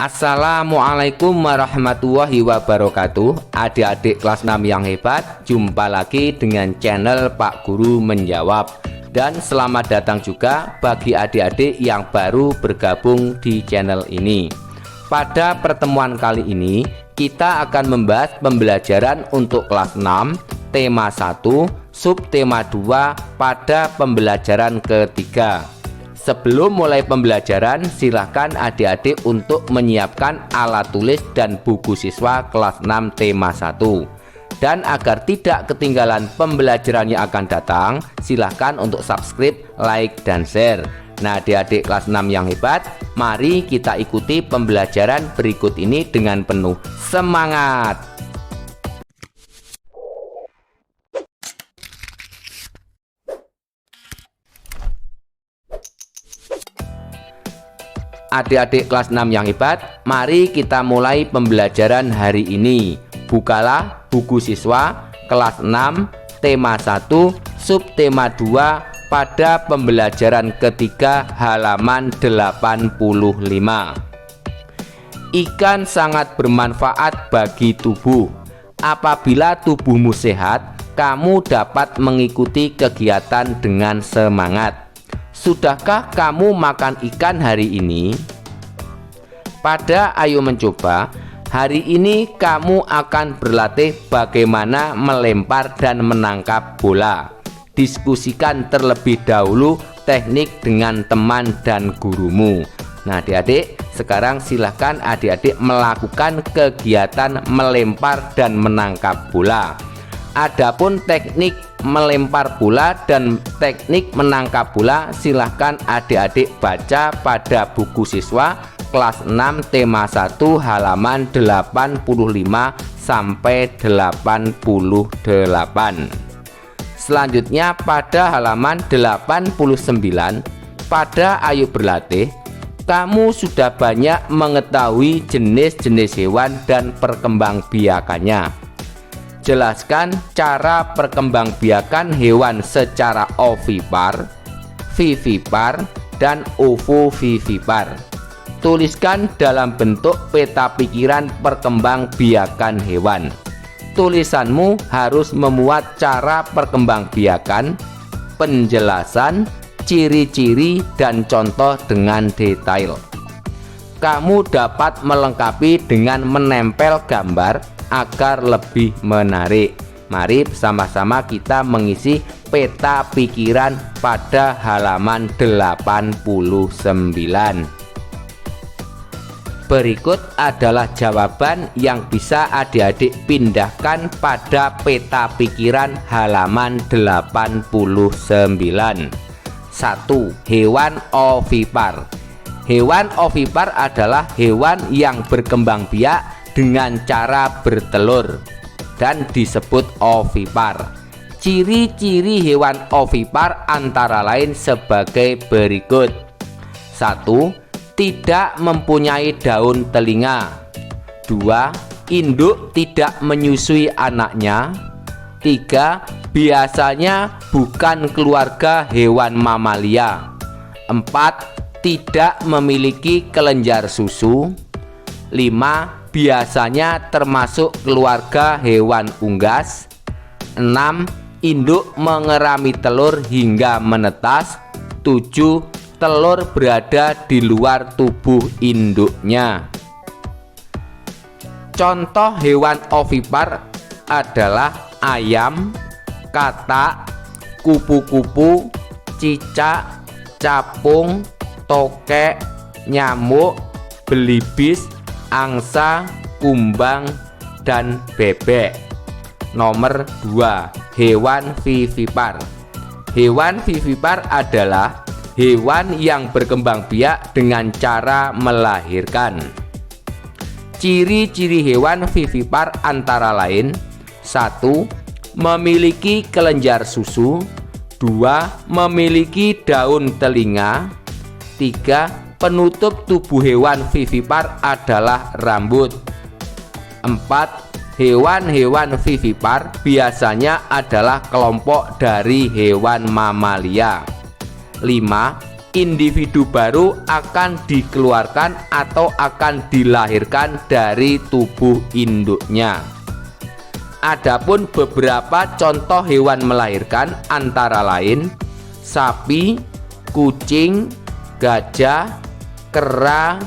Assalamualaikum warahmatullahi wabarakatuh. Adik-adik kelas 6 yang hebat, jumpa lagi dengan channel Pak Guru Menjawab. Dan selamat datang juga bagi adik-adik yang baru bergabung di channel ini. Pada pertemuan kali ini kita akan membahas pembelajaran untuk kelas 6, tema 1, subtema 2 pada pembelajaran ketiga. Sebelum mulai pembelajaran, silahkan adik-adik untuk menyiapkan alat tulis dan buku siswa kelas 6 tema 1. Dan agar tidak ketinggalan pembelajaran yang akan datang, silahkan untuk subscribe, like, dan share. Nah, adik-adik kelas 6 yang hebat, mari kita ikuti pembelajaran berikut ini dengan penuh semangat. Adik-adik kelas 6 yang hebat, mari kita mulai pembelajaran hari ini. Bukalah buku siswa kelas 6 tema 1 subtema 2 pada pembelajaran ketiga halaman 85. Ikan sangat bermanfaat bagi tubuh. Apabila tubuhmu sehat, kamu dapat mengikuti kegiatan dengan semangat. Sudahkah kamu makan ikan hari ini? Pada Ayo Mencoba, hari ini kamu akan berlatih bagaimana melempar dan menangkap bola. Diskusikan terlebih dahulu teknik dengan teman dan gurumu. Nah, adik-adik, sekarang silahkan adik-adik melakukan kegiatan melempar dan menangkap bola. Adapun teknik melempar bola dan teknik menangkap bola, silahkan adik-adik baca pada buku siswa kelas 6 tema 1 halaman 85 sampai 88. Selanjutnya pada halaman 89, pada Ayo Berlatih, kamu sudah banyak mengetahui jenis-jenis hewan dan perkembangbiakannya. Jelaskan cara perkembangbiakan hewan secara ovipar, vivipar, dan ovovivipar. Tuliskan dalam bentuk peta pikiran perkembangbiakan hewan. Tulisanmu harus memuat cara perkembangbiakan, penjelasan, ciri-ciri, dan contoh dengan detail. Kamu dapat melengkapi dengan menempel gambar agar lebih menarik. Mari bersama-sama kita mengisi peta pikiran pada halaman 89. Berikut adalah jawaban yang bisa adik-adik pindahkan pada peta pikiran halaman 89. 1. Hewan ovipar. Hewan ovipar adalah hewan yang berkembang biak dengan cara bertelur dan disebut ovipar. Ciri-ciri hewan ovipar antara lain sebagai berikut. 1. Tidak mempunyai daun telinga. 2. Induk tidak menyusui anaknya. 3. Biasanya bukan keluarga hewan mamalia. 4. Tidak memiliki kelenjar susu. 5. Biasanya termasuk keluarga hewan unggas. 6. Induk mengerami telur hingga menetas. 7. Telur berada di luar tubuh induknya. Contoh hewan ovipar adalah ayam, katak, kupu-kupu, cicak, capung, tokek, nyamuk, belibis, angsa, kumbang, dan bebek. Nomor 2. Hewan vivipar. Hewan vivipar adalah hewan yang berkembang biak dengan cara melahirkan. Ciri-ciri hewan vivipar antara lain: 1. Memiliki kelenjar susu. 2. Memiliki daun telinga. 3. Penutup tubuh hewan vivipar adalah rambut. 4. Hewan-hewan vivipar biasanya adalah kelompok dari hewan mamalia. 5. individu baru akan dikeluarkan atau akan dilahirkan dari tubuh induknya. Adapun beberapa contoh hewan melahirkan antara lain sapi, kucing, gajah, kera,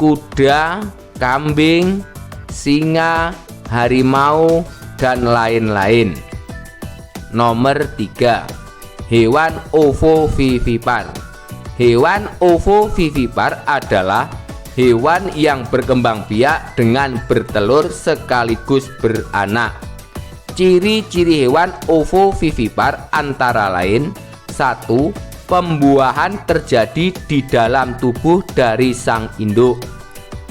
kuda, kambing, singa, harimau, dan lain-lain. Nomor 3. Hewan ovovivipar. Hewan ovovivipar adalah hewan yang berkembang biak dengan bertelur sekaligus beranak. Ciri-ciri hewan ovovivipar antara lain 1. Pembuahan terjadi di dalam tubuh dari sang induk.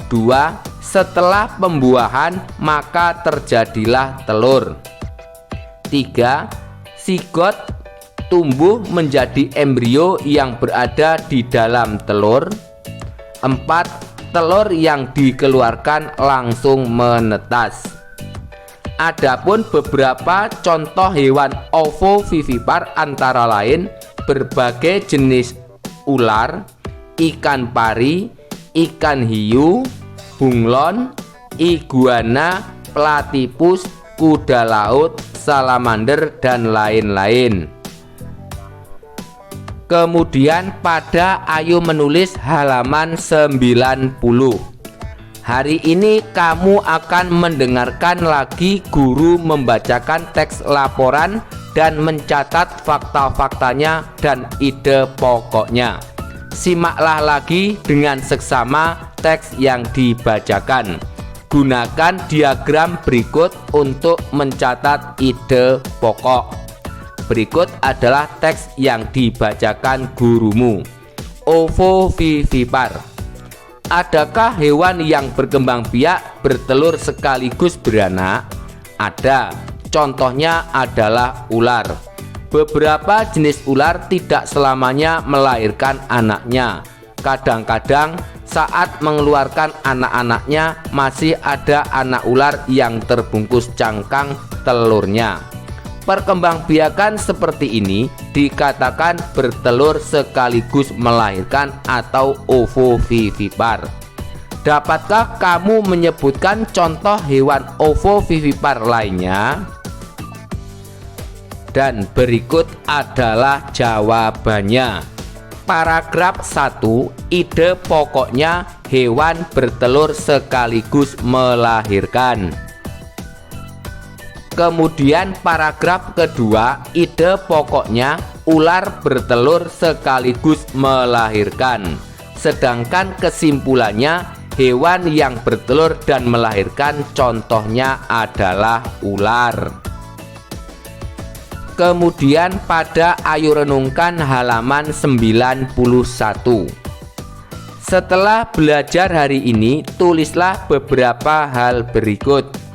2. Setelah pembuahan maka terjadilah telur. 3. Sigot tumbuh menjadi embrio yang berada di dalam telur. 4. Telur yang dikeluarkan langsung menetas. Adapun beberapa contoh hewan ovovivipar antara lain berbagai jenis ular, ikan pari, ikan hiu, bunglon, iguana, platypus, kuda laut, salamander, dan lain-lain. Kemudian pada Ayo Menulis halaman 90. Hari ini kamu akan mendengarkan lagi guru membacakan teks laporan dan mencatat fakta-faktanya dan ide pokoknya. Simaklah lagi dengan seksama teks yang dibacakan. Gunakan diagram berikut untuk mencatat ide pokok. Berikut adalah teks yang dibacakan gurumu. Ovovivipar. Adakah hewan yang berkembang biak bertelur sekaligus beranak? Ada. Contohnya adalah ular. Beberapa jenis ular tidak selamanya melahirkan anaknya. Kadang-kadang saat mengeluarkan anak-anaknya masih ada anak ular yang terbungkus cangkang telurnya. Perkembangbiakan seperti ini dikatakan bertelur sekaligus melahirkan atau ovovivipar. Dapatkah kamu menyebutkan contoh hewan ovovivipar lainnya? Dan berikut adalah jawabannya. Paragraf 1, ide pokoknya hewan bertelur sekaligus melahirkan. Kemudian paragraf kedua, ide pokoknya ular bertelur sekaligus melahirkan. Sedangkan kesimpulannya, hewan yang bertelur dan melahirkan contohnya adalah ular. Kemudian pada Ayo Renungkan halaman 91. Setelah belajar hari ini, tulislah beberapa hal berikut.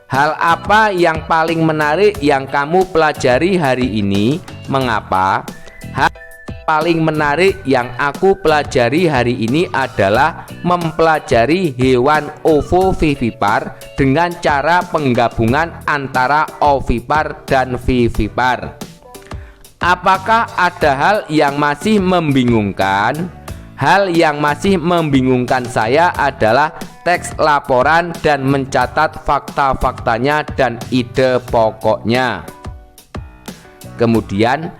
Hal apa yang paling menarik yang kamu pelajari hari ini? Mengapa? Hal paling menarik yang aku pelajari hari ini adalah mempelajari hewan ovovivipar dengan cara penggabungan antara ovipar dan vivipar. Apakah ada hal yang masih membingungkan? Hal yang masih membingungkan saya adalah teks laporan dan mencatat fakta-faktanya dan ide pokoknya. Kemudian,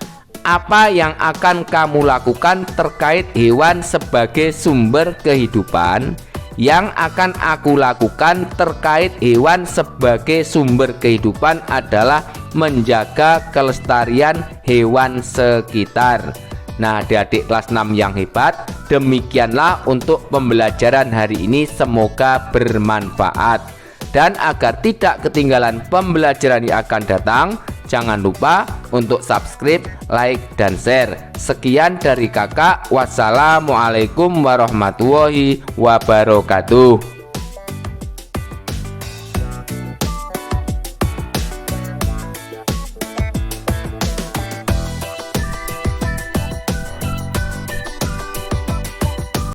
apa yang akan kamu lakukan terkait hewan sebagai sumber kehidupan? Yang akan aku lakukan terkait hewan sebagai sumber kehidupan adalah menjaga kelestarian hewan sekitar. Nah, adik-adik kelas 6 yang hebat, demikianlah untuk pembelajaran hari ini, semoga bermanfaat. Dan agar tidak ketinggalan pembelajaran yang akan datang, jangan lupa untuk subscribe, like, dan share. Sekian dari kakak, wassalamualaikum warahmatullahi wabarakatuh.